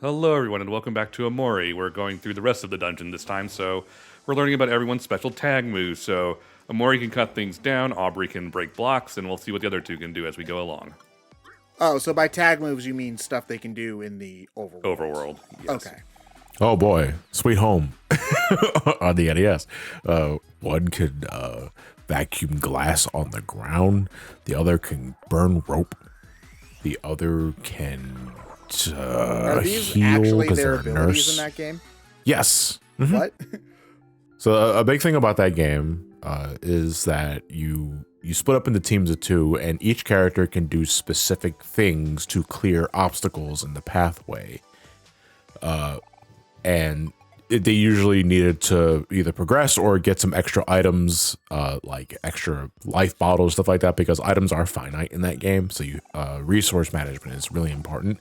Hello, everyone, and welcome back to Omori. We're going through the rest of the dungeon this time, so we're learning about everyone's special tag moves. So Omori can cut things down, Aubrey can break blocks, and we'll see what the other two can do as we go along. Oh, so by tag moves you mean stuff they can do in the overworld? Overworld, yes. Okay. Oh boy, Sweet Home on the NES. One could vacuum glass on the ground. The other can burn rope. The other can Are these heal actually because their they're a abilities nurse. in that game? Yes. What? So a big thing about that game is that you split up into teams of two, and each character can do specific things to clear obstacles in the pathway. And they usually needed to either progress or get some extra items, like extra life bottles, stuff like that, because items are finite in that game. So resource management is really important.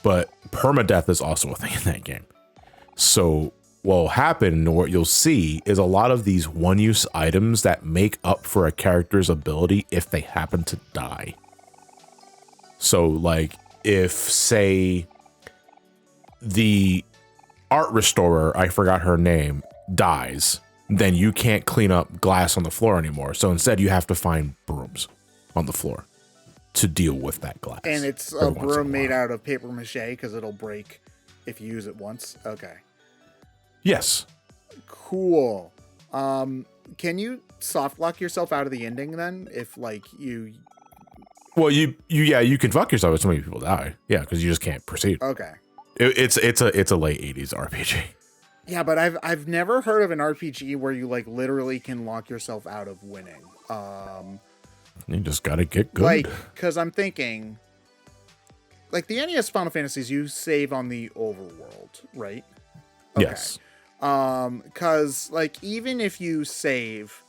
But permadeath is also a thing in that game. So what will happen, or what you'll see, is a lot of these one-use items that make up for a character's ability if they happen to die. So, like, if, say, the art restorer, I forgot her name, dies, then you can't clean up glass on the floor anymore. So instead, you have to find brooms on the floor to deal with that glass. And it's a broom made out of paper mache because it'll break if you use it once. Okay. Yes. Cool. Can you soft lock yourself out of the ending then? If like you. Well, you can fuck yourself if so many people die. Yeah, because you just can't proceed. Okay. It's a late 80s RPG. Yeah, but I've never heard of an RPG where you like literally can lock yourself out of winning. You just gotta get good. Like, because I'm thinking, like the NES Final Fantasies, you save on the overworld, right? Okay. Yes. Because like even if you save,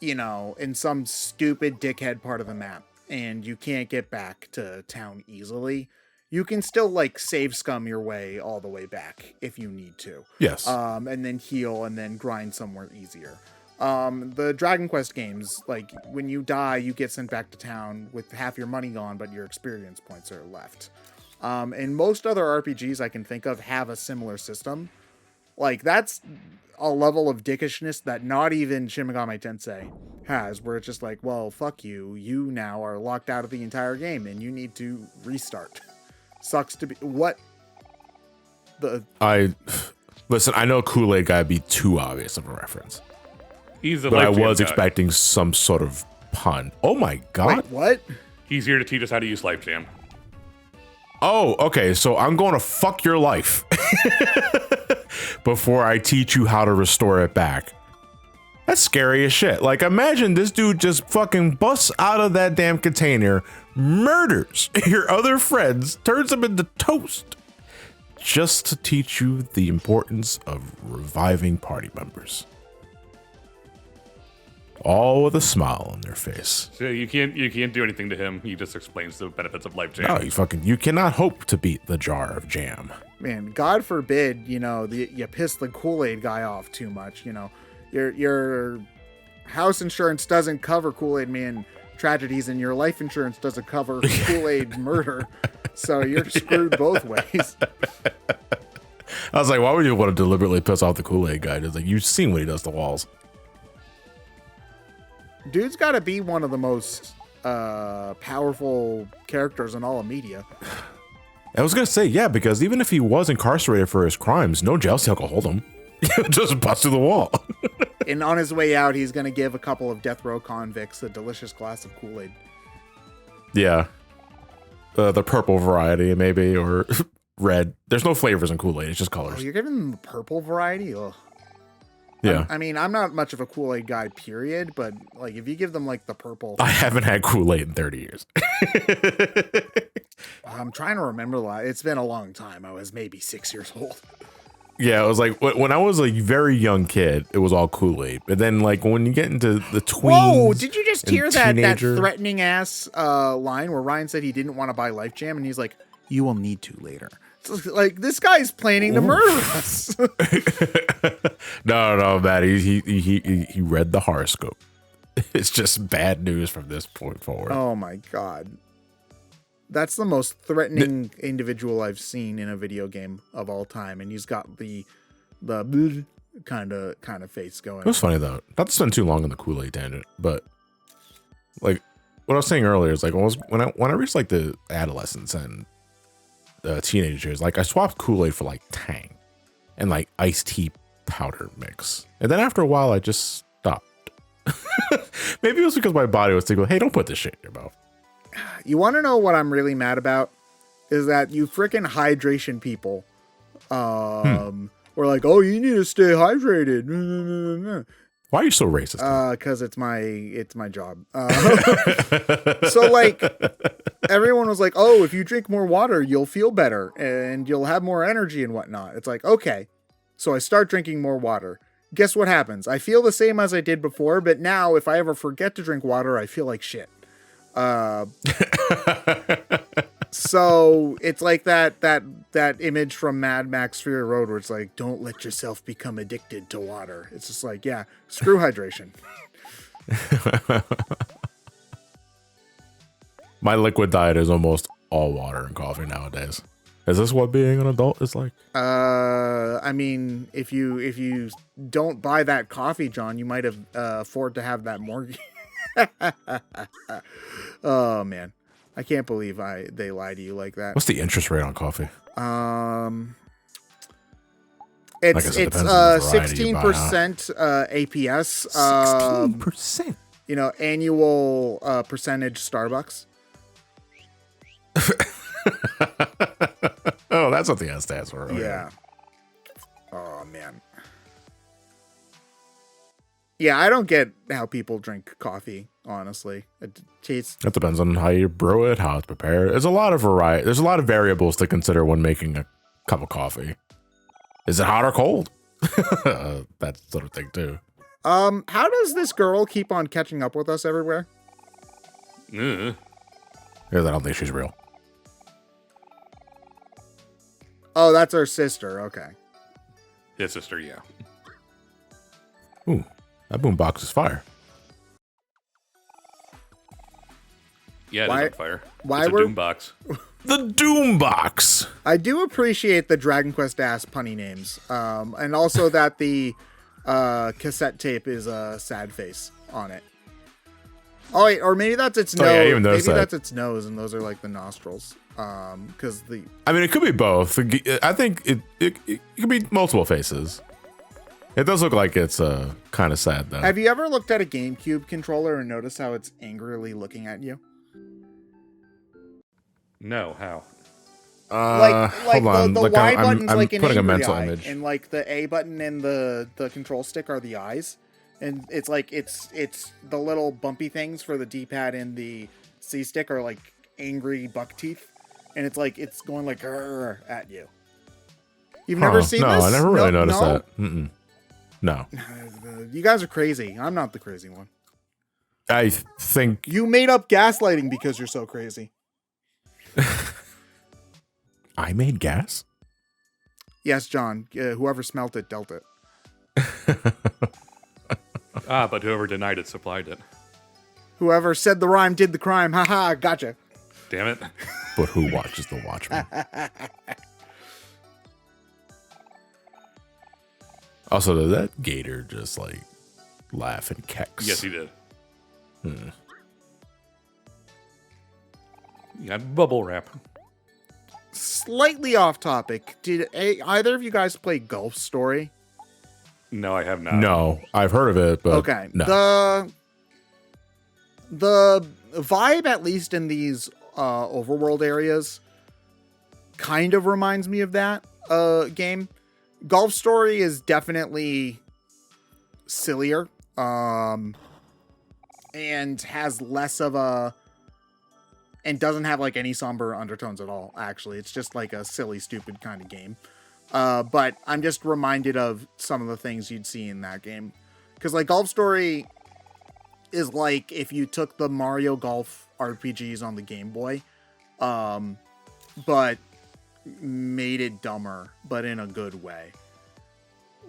in some stupid dickhead part of the map and you can't get back to town easily, you can still like save scum your way all the way back if you need to. Yes. And then heal and then grind somewhere easier. The Dragon Quest games, like when you die, you get sent back to town with half your money gone, but your experience points are left. And most other RPGs I can think of have a similar system. Like that's a level of dickishness that not even Shin Megami Tensei has, where it's just like, well, fuck you. You now are locked out of the entire game and you need to restart. Sucks to be what Listen, I know Kool-Aid gotta be too obvious of a reference. He's a but I life jam was guy. expecting some sort of pun. Oh my god. Wait, what? He's here to teach us how to use Life Jam. Oh, okay. So I'm going to fuck your life before I teach you how to restore it back. That's scary as shit. Like, imagine this dude just fucking busts out of that damn container, murders your other friends, turns them into toast, just to teach you the importance of reviving party members. All with a smile on their face. So you can't do anything to him. He just explains the benefits of Life Jam. No, you cannot hope to beat the jar of jam. Man, God forbid, you piss the Kool-Aid guy off too much. Your house insurance doesn't cover Kool-Aid Man tragedies, and your life insurance doesn't cover Kool-Aid murder. So you're screwed both ways. I was like, why would you want to deliberately piss off the Kool-Aid guy? It's like, you've seen what he does to walls. Dude's got to be one of the most powerful characters in all of media. I was going to say, yeah, because even if he was incarcerated for his crimes, no jail cell can hold him. He'll just bust through the wall. And on his way out, he's going to give a couple of death row convicts a delicious glass of Kool-Aid. Yeah. The purple variety, maybe, or red. There's no flavors in Kool-Aid. It's just colors. Oh, you're giving them the purple variety? Ugh. Yeah. I mean, I'm not much of a Kool-Aid guy, period, but like if you give them like the purple. I haven't had Kool-Aid in 30 years. I'm trying to remember. It's been a long time. I was maybe 6 years old. Yeah, it was like when I was a very young kid, it was all Kool-Aid. But then, like, when you get into the tweens. Whoa, did you just hear that teenager... threatening ass line where Ryan said he didn't want to buy Life Jam? And he's like, you will need to later. It's like, this guy's planning to murder us. No, Matt. He read the horoscope. It's just bad news from this point forward. Oh, my God. That's the most threatening individual I've seen in a video game of all time, and he's got the kind of face going. It was funny though. Not to spend too long on the Kool-Aid tangent, but like what I was saying earlier is like when I reached like the adolescence and teenage years, like I swapped Kool-Aid for like Tang and like iced tea powder mix, and then after a while I just stopped. Maybe it was because my body was thinking, "Hey, don't put this shit in your mouth." You want to know what I'm really mad about? Is that you freaking hydration people were like, oh, you need to stay hydrated. Why are you so racist? Because it's my job. So like everyone was like, oh, if you drink more water, you'll feel better and you'll have more energy and whatnot. It's like, okay. So I start drinking more water. Guess what happens? I feel the same as I did before, but now if I ever forget to drink water, I feel like shit. So it's like that image from Mad Max Fury Road where it's like, don't let yourself become addicted to water. It's just like, yeah, screw hydration. My liquid diet is almost all water and coffee nowadays. Is this what being an adult is like? I mean, if you don't buy that coffee, John, you might have afford to have that mortgage. Oh man, I can't believe they lie to you like that. What's the interest rate on coffee? It's it depends on the variety you 16% APS. 16%. You know, annual percentage Starbucks. Oh, that's what the S stands for. Okay. Yeah. Oh man. Yeah, I don't get how people drink coffee, honestly. It tastes... It depends on how you brew it, how it's prepared. There's a lot of variety. There's a lot of variables to consider when making a cup of coffee. Is it hot or cold? That sort of thing too. How does this girl keep on catching up with us everywhere? Because I don't think she's real. Oh, that's her sister. Okay. His sister, yeah. Ooh, that boombox is fire. Yeah, Why- it is on fire. why it's a were- doom box. The Doombox. I do appreciate the Dragon Quest ass punny names. And also that the cassette tape is a sad face on it. Oh wait, or maybe that's its nose. yeah, I even Maybe noticed that. that's its nose, and those are like the nostrils. Because I mean, it could be both. I think it could be multiple faces. It does look like it's kind of sad though. Have you ever looked at a GameCube controller and noticed how it's angrily looking at you? No, how? Like hold on. the Look, Y I'm button's like an putting a angry mental eye, image. and like the A button and the control stick are the eyes, and it's like it's the little bumpy things for the D-pad and the C stick are like angry buck teeth, and it's like it's going like "Grr" at you. You've never seen no, this? I never really noticed no? that. Mm-mm. No, You guys are crazy. I'm not the crazy one. I think You made up gaslighting because you're so crazy. I made gas. Yes, John. Whoever smelt it dealt it. But whoever denied it supplied it. Whoever said the rhyme did the crime. Haha, gotcha. Damn it. But who watches the Watchmen? Also, did that gator just like laugh and kecks? Yes, he did. You got bubble wrap. Slightly off topic. Did either of you guys play Golf Story? No, I have not. No, I've heard of it, but Okay. no. The vibe, at least in these overworld areas, kind of reminds me of that game. Golf Story is definitely sillier, and has less of a, and doesn't have like any somber undertones at all. Actually, it's just like a silly, stupid kind of game. But I'm just reminded of some of the things you'd see in that game, because like Golf Story is like if you took the Mario Golf RPGs on the Game Boy, but made it dumber, but in a good way.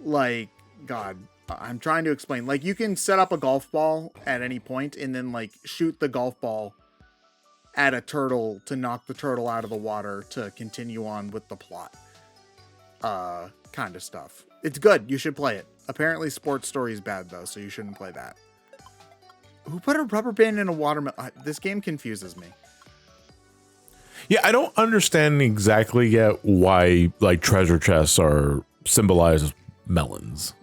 Like, God, I'm trying to explain. Like, you can set up a golf ball at any point and then like shoot the golf ball at a turtle to knock the turtle out of the water to continue on with the plot. Kind of stuff. It's good. You should play it. Apparently Sports Story is bad though, so you shouldn't play that. Who put a rubber band in a watermelon? This game confuses me. Yeah, I don't understand exactly yet why like treasure chests are symbolized as melons.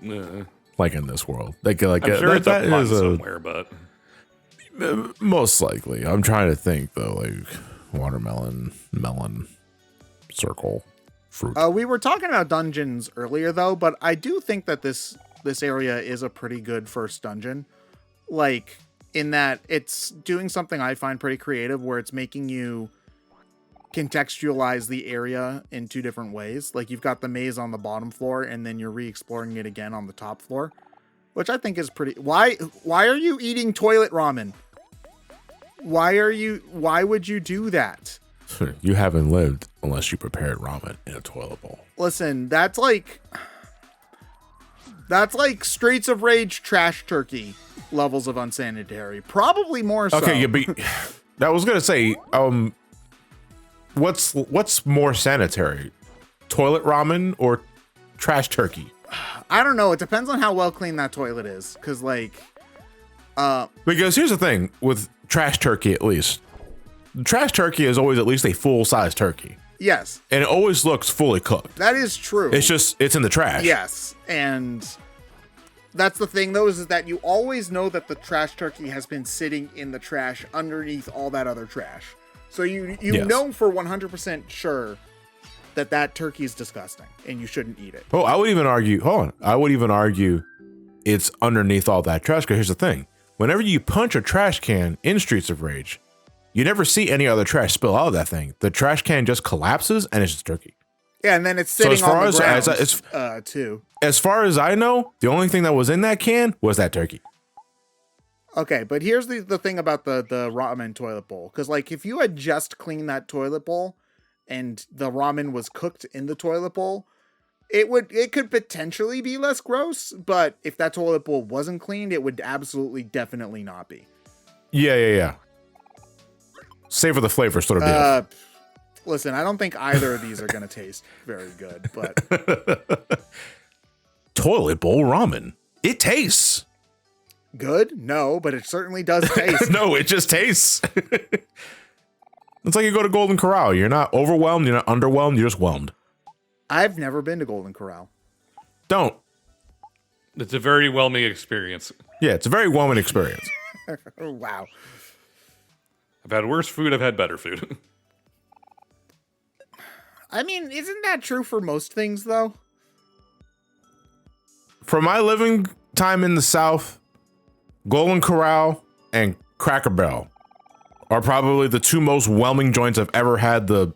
Like in this world. Like I'm sure it's that a pun is somewhere, but most likely. I'm trying to think though, like watermelon, melon, circle, fruit. We were talking about dungeons earlier though, but I do think that this area is a pretty good first dungeon. Like in that it's doing something I find pretty creative where it's making you contextualize the area in two different ways. Like you've got the maze on the bottom floor and then you're re-exploring it again on the top floor, which I think is pretty. Why are you eating toilet ramen? Why would you do that? You haven't lived unless you prepared ramen in a toilet bowl. Listen, that's like Streets of Rage trash turkey levels of unsanitary. Probably more so. Okay, I was gonna say, what's more sanitary, toilet ramen or trash turkey? I don't know. It depends on how well clean that toilet is. Because because here's the thing with trash turkey, at least trash turkey is always at least a full size turkey. Yes, and it always looks fully cooked. That is true. It's in the trash. Yes, and that's the thing though, is that you always know that the trash turkey has been sitting in the trash underneath all that other trash. So you yes. know for 100% sure that turkey is disgusting and you shouldn't eat it. Oh, I would even argue it's underneath all that trash. Because here's the thing. Whenever you punch a trash can in Streets of Rage, you never see any other trash spill out of that thing. The trash can just collapses and it's just turkey. Yeah, and then it's sitting on the ground too. As far as I know, the only thing that was in that can was that turkey. Okay, but here's the thing about the ramen toilet bowl. Because, like, if you had just cleaned that toilet bowl and the ramen was cooked in the toilet bowl, it could potentially be less gross. But if that toilet bowl wasn't cleaned, it would definitely not be. Yeah. Savor the flavor sort of deal. Listen, I don't think either of these are going to taste very good, but... Toilet bowl ramen. It tastes... good? No, but it certainly does taste. No, it just tastes. It's like you go to Golden Corral. You're not overwhelmed. You're not underwhelmed. You're just whelmed. I've never been to Golden Corral. Don't. It's a very whelming experience. Yeah, it's a very whelming experience. Oh, wow. I've had worse food. I've had better food. I mean, isn't that true for most things, though? For my living time in the South, Golden Corral and Cracker Barrel are probably the two most whelming joints I've ever had the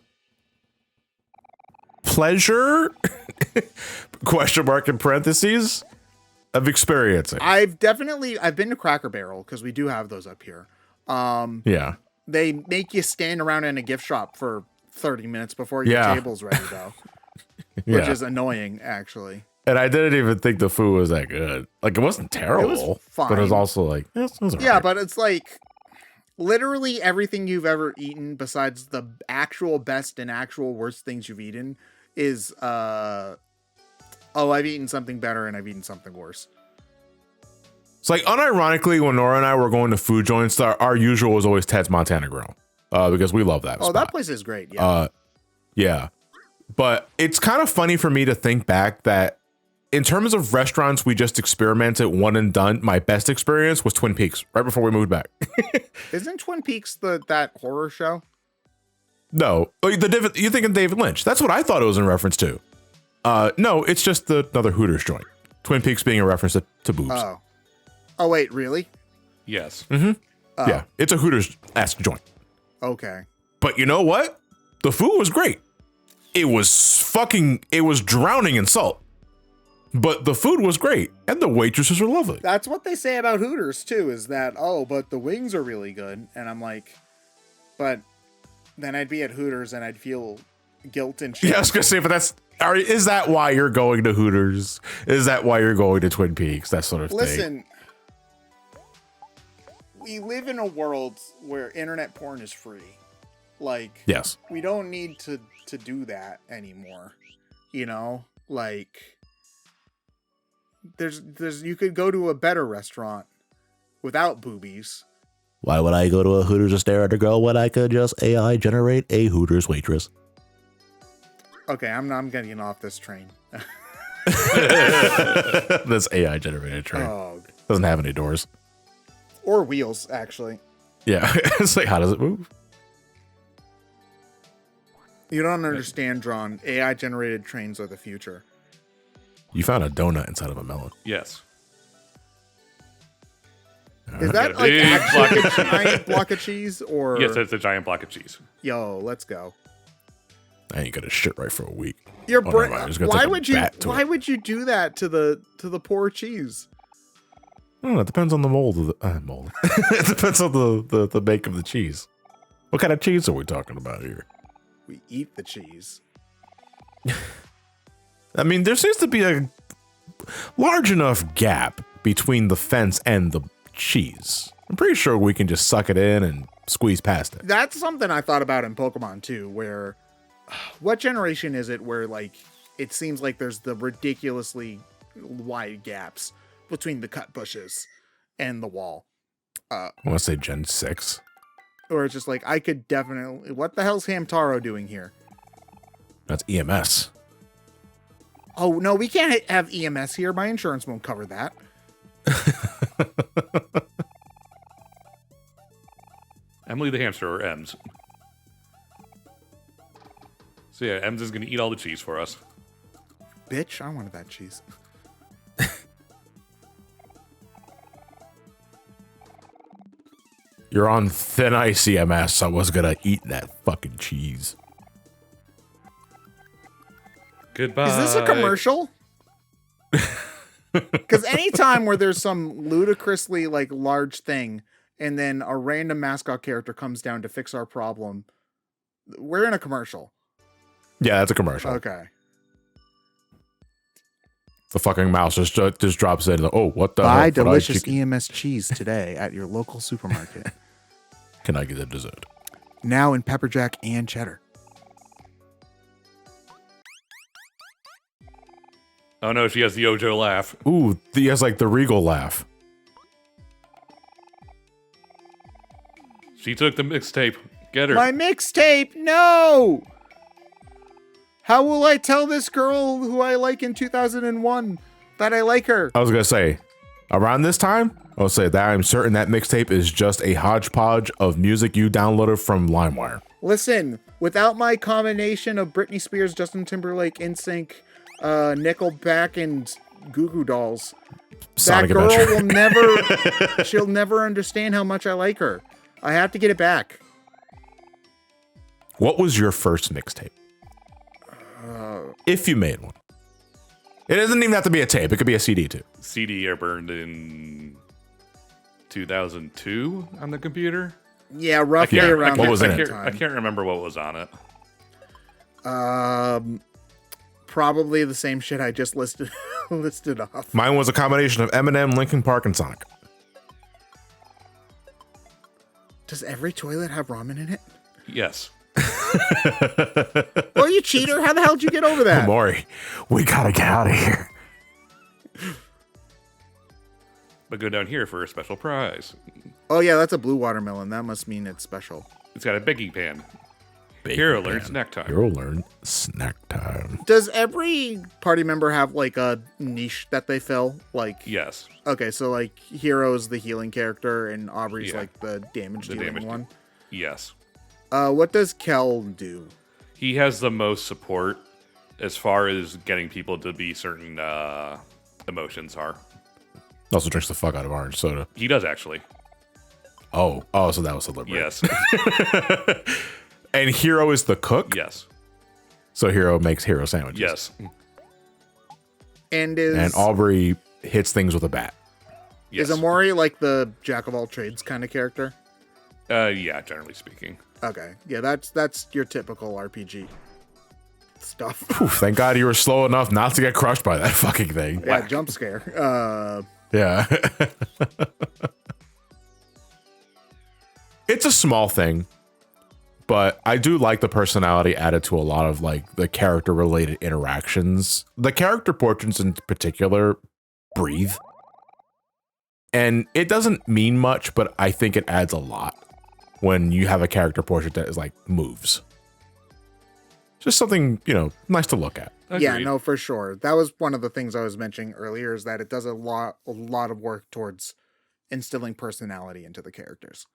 pleasure question mark in parentheses of experiencing. I've been to Cracker Barrel because we do have those up here. Yeah. They make you stand around in a gift shop for 30 minutes before your table's ready, though. Which is annoying, actually. And I didn't even think the food was that good. Like, it wasn't terrible. It was fine. But it was also like, it was all right. But it's like literally everything you've ever eaten besides the actual best and actual worst things you've eaten is, I've eaten something better and I've eaten something worse. It's like, unironically, when Nora and I were going to food joints, our usual was always Ted's Montana Grill. Because we love that spot. That place is great, yeah. Yeah. But it's kind of funny for me to think back that in terms of restaurants we just experimented, one and done, my best experience was Twin Peaks, right before we moved back. Isn't Twin Peaks that horror show? No. You're thinking David Lynch. That's what I thought it was in reference to. No, it's just another Hooters joint. Twin Peaks being a reference to boobs. Oh, wait, really? Yes. Mm-hmm. Yeah, it's a Hooters-esque joint. Okay. But you know what? The food was great. It was drowning in salt. But the food was great, and the waitresses were lovely. That's what they say about Hooters, too, is that, but the wings are really good. And I'm like, but then I'd be at Hooters and I'd feel guilt and shame. Yeah, I was going to say, but is that why you're going to Hooters? Is that why you're going to Twin Peaks? That sort of thing. Listen, we live in a world where internet porn is free. Like, Yes. we don't need to do that anymore. You know, like there's you could go to a better restaurant without boobies. Why would I go to a Hooters to stare at a girl when I could just AI generate a Hooters waitress? Okay, I'm getting off this train. This AI generated train Oh, doesn't have any doors. or wheels, actually. Yeah. It's like, how does it move? You don't understand, John. AI generated trains are the future. You found a donut inside of a melon. Yes. Is that Got a like big actually block a giant block of cheese, or Yes, it's a giant block of cheese. yo, let's go. I ain't gonna shit right for a week. Your Oh, brain. never mind. I was gonna Why take a would you? bat to Why it. would you do that to the poor cheese? I don't know. It depends on the mold of the mold. It depends on the make of the cheese. What kind of cheese are we talking about here? We eat the cheese. I mean, there seems to be a large enough gap between the fence and the cheese. I'm pretty sure we can just suck it in and squeeze past it. That's something I thought about in Pokemon too. Where, what generation is it where like it seems like there's the ridiculously wide gaps between the cut bushes and the wall? I want to say Gen 6. Or it's just like, I could definitely... What the hell's Hamtaro doing here? That's EMS. Oh, no, we can't have EMS here. My insurance won't cover that. Emily the hamster, or Ems. So yeah, Ems is going to eat all the cheese for us. Bitch, I wanted that cheese. You're on thin ice, EMS. I was gonna eat that fucking cheese. Goodbye. Is this a commercial? Because anytime where there's some ludicrously like large thing and then a random mascot character comes down to fix our problem, we're in a commercial. Yeah, that's a commercial. Okay. The fucking mouse just drops in. Oh, what the hell? Buy Fried delicious chicken. EMS cheese today at your local supermarket. Can I get a dessert? Now in pepper jack and cheddar. Oh no, she has the Ojo laugh. Ooh, he has like the Regal laugh. She took the mixtape. Get her. My mixtape, no! How will I tell this girl who I like in 2001 that I like her? I was gonna say, around this time, I'll say that I'm certain that mixtape is just a hodgepodge of music you downloaded from LimeWire. Listen, without my combination of Britney Spears, Justin Timberlake, NSYNC, Nickelback, and Goo Goo Dolls, Sonic that girl Adventure. will never, she'll never understand how much I like her. I have to get it back. What was your first mixtape? If you made one. It doesn't even have to be a tape. It could be a CD too. CD I burned in 2002 on the computer. Yeah, roughly Yeah, around what that was in it? time. I can't remember what was on it. Probably the same shit I just listed listed off. Mine was a combination of Eminem, Linkin Park, and Sonic. Does every toilet have ramen in it? Yes. Oh, you cheater! How the hell did you get over that? Omori, we gotta get out of here. But go down here for a special prize. Oh yeah, that's a blue watermelon. That must mean it's special. It's got a baking pan. Baking Hero pan. learns snack time. Hero learn snack time. Does every party member have like a niche that they fill? Like, Yes. okay, so like Hero's the healing character and Aubrey's Yeah. like the damage The dealing damage one. Yes. What does Kel do? He has the most support as far as getting people to be certain emotions are. Also drinks the fuck out of orange soda. He does actually. Oh, so that was deliberate. Yes. And Hero is the cook? Yes. So Hero makes Hero sandwiches. Yes. And And Aubrey hits things with a bat. Yes. is Omori like the jack of all trades kind of character? Yeah, generally speaking. Okay, yeah, that's your typical RPG stuff. Oof, thank God you were slow enough not to get crushed by that fucking thing. Yeah, jump scare. Yeah. It's a small thing, but I do like the personality added to a lot of like the character related interactions. The character portraits in particular breathe. And it doesn't mean much, but I think it adds a lot when you have a character portrait that is like moves. Just something, nice to look at. Yeah, Agreed. no, for sure. That was one of the things I was mentioning earlier, is that it does a lot of work towards instilling personality into the characters.